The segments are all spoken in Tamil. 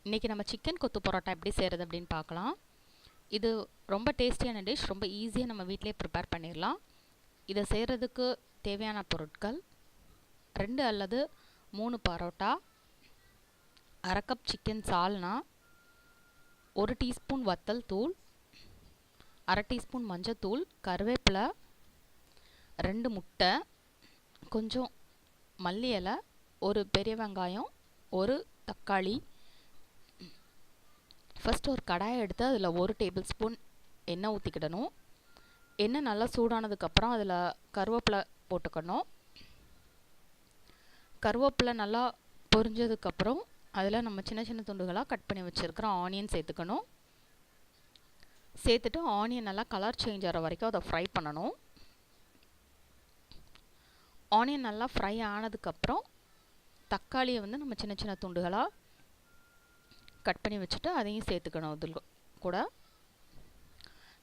இன்றைக்கி நம்ம சிக்கன் கொத்து பரோட்டா எப்படி செய்கிறது அப்படின்னு பார்க்கலாம். இது ரொம்ப டேஸ்டியான டிஷ், ரொம்ப ஈஸியாக நம்ம வீட்டிலே ப்ரிப்பேர் பண்ணிடலாம். இதை செய்கிறதுக்கு தேவையான பொருட்கள் 2 அல்லது 3 பரோட்டா, 1/2 கப் சிக்கன் சால்னா, 1 டீஸ்பூன் வத்தல் தூள், 1/2 டீஸ்பூன் மஞ்சத்தூள், கருவேப்பிலை, 2 முட்டை, கொஞ்சம் மல்லி இலை, ஒரு பெரிய வெங்காயம், ஒரு தக்காளி. ஃபஸ்ட்டு ஒரு கடாயை எடுத்து அதில் 1 டேபிள் ஸ்பூன் எண்ணெய் ஊற்றிக்கிடணும். எண்ணெய் நல்லா சூடானதுக்கப்புறம் அதில் கருவேப்பிலை போட்டுக்கணும். கருவேப்பிலை நல்லா பொரிஞ்சதுக்கப்புறம் அதில் நம்ம சின்ன சின்ன துண்டுகளாக கட் பண்ணி வச்சுருக்கிற ஆனியன் சேர்த்துக்கணும். சேர்த்துட்டு ஆனியன் நல்லா கலர் சேஞ்ச் ஆகிற வரைக்கும் அதை ஃப்ரை பண்ணணும். ஆனியன் நல்லா ஃப்ரை ஆனதுக்கப்புறம் தக்காளியை வந்து நம்ம சின்ன சின்ன துண்டுகளாக கட் பண்ணி வச்சுட்டு அதையும் சேர்த்துக்கணும். இதில் கூட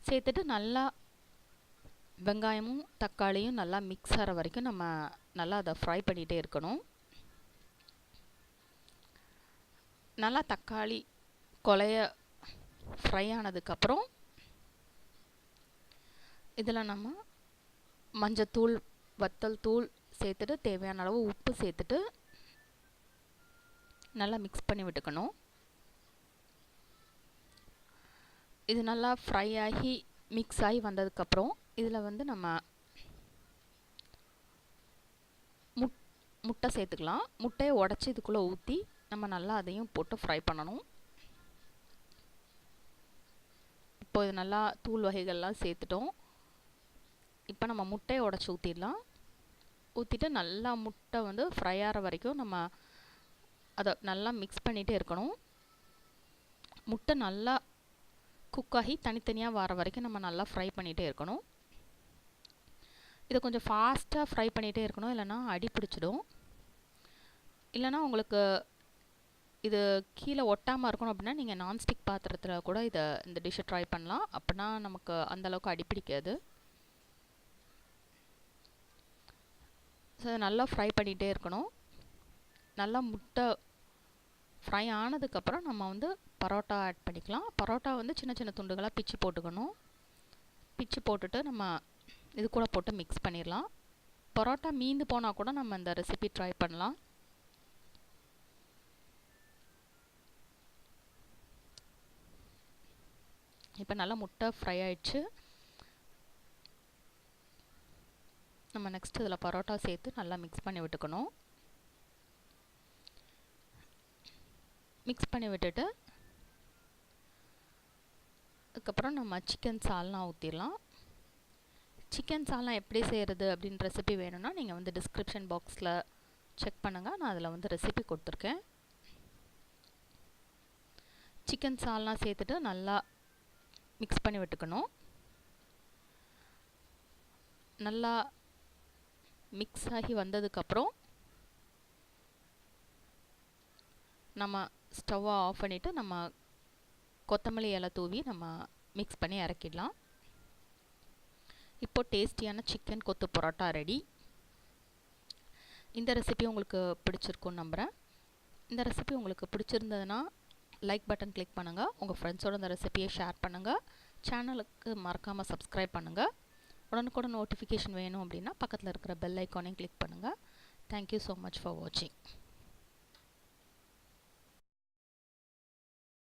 சேர்த்துட்டு நல்லா வெங்காயமும் தக்காளியும் நல்லா மிக்ஸ் ஆகிற வரைக்கும் நம்ம நல்லா அதை ஃப்ரை பண்ணிகிட்டே இருக்கணும். நல்லா தக்காளி கொலைய ஃப்ரை ஆனதுக்கப்புறம் இதில் நம்ம மஞ்சத்தூள், வத்தல் தூள் சேர்த்துட்டு தேவையான அளவு உப்பு சேர்த்துட்டு நல்லா மிக்ஸ் பண்ணி விட்டுக்கணும். இது நல்லா ஃப்ரை ஆகி மிக்ஸ் ஆகி வந்ததுக்கப்புறம் இதில் வந்து நம்ம முட்டை சேர்த்துக்கலாம். முட்டையை உடச்சி இதுக்குள்ளே ஊற்றி நம்ம நல்லா அதையும் போட்டு ஃப்ரை பண்ணணும். இப்போ இது நல்லா தூள் வகைகள்லாம் சேர்த்துட்டோம். இப்போ நம்ம முட்டையை உடச்சி ஊற்றிடலாம். ஊற்றிட்டு நல்லா முட்டை வந்து ஃப்ரை ஆகிற வரைக்கும் நம்ம அதை நல்லா மிக்ஸ் பண்ணிகிட்டே இருக்கணும். முட்டை நல்லா குக்காகி தனித்தனியாக வர வரைக்கும் நம்ம நல்லா ஃப்ரை பண்ணிகிட்டே இருக்கணும். இதை கொஞ்சம் ஃபாஸ்ட்டாக ஃப்ரை பண்ணிகிட்டே இருக்கணும், இல்லைனா அடி பிடிச்சிடும். இல்லைனா உங்களுக்கு இது கீழே ஒட்டாமல் இருக்கணும் அப்படின்னா நீங்கள் நான்ஸ்டிக் பாத்திரத்தில் கூட இந்த டிஷ்ஷை ட்ரை பண்ணலாம். அப்படின்னா நமக்கு அந்தளவுக்கு அடி பிடிக்காது. ஸோ அதை நல்லா ஃப்ரை பண்ணிகிட்டே இருக்கணும். நல்லா முட்டை ஃப்ரை ஆனதுக்கப்புறம் நம்ம வந்து பரோட்டா ஆட் பண்ணிக்கலாம். பரோட்டா வந்து சின்ன சின்ன துண்டுகளாக பிச்சு போட்டுக்கணும். பிச்சு போட்டுட்டு நம்ம இது கூட போட்டு மிக்ஸ் பண்ணிடலாம். பரோட்டா மீந்து போனால் கூட நம்ம இந்த ரெசிபி ட்ரை பண்ணலாம். இப்போ நல்லா முட்டை ஃப்ரை ஆயிடுச்சு. நம்ம நெக்ஸ்ட் இதில் பரோட்டா சேர்த்து நல்லா மிக்ஸ் பண்ணி விட்டுக்கணும். மிக்ஸ் பண்ணி விட்டுட்டு அதுக்கப்புறம் நம்ம சிக்கன் சால்னா ஊற்றிடலாம். சிக்கன் சால்னா எப்படி செய்கிறது அப்படின்னு ரெசிபி வேணும்னா நீங்கள் வந்து டிஸ்கிரிப்ஷன் பாக்ஸில் செக் பண்ணுங்கள். நான் அதில் வந்து ரெசிபி கொடுத்துருக்கேன். சிக்கன் சால்னா சேர்த்துட்டு நல்லா மிக்ஸ் பண்ணி விட்டுக்கணும். நல்லா மிக்ஸ் ஆகி வந்ததுக்கப்புறம் நம்ம ஸ்டவ்வை ஆஃப் பண்ணிவிட்டு நம்ம கொத்தமல்லி இலை தூவி நம்ம மிக்ஸ் பண்ணி இறக்கிடலாம். இப்போ டேஸ்டியான சிக்கன் கொத்து பரோட்டா ரெடி. இந்த ரெசிபி உங்களுக்கு பிடிச்சிருக்குன்னு நம்புகிறேன். இந்த ரெசிபி உங்களுக்கு பிடிச்சிருந்ததுன்னா லைக் பட்டன் கிளிக் பண்ணுங்கள். உங்கள் ஃப்ரெண்ட்ஸோட இந்த ரெசிபியை ஷேர் பண்ணுங்கள். சேனலுக்கு மறக்காமல் சப்ஸ்கிரைப் பண்ணுங்கள். உடனுக்குடன் நோட்டிஃபிகேஷன் வேணும் அப்படின்னா பக்கத்தில் இருக்கிற பெல் ஐக்கானையும் கிளிக் பண்ணுங்கள். தேங்க்யூ ஸோ மச் ஃபார் வாட்சிங்.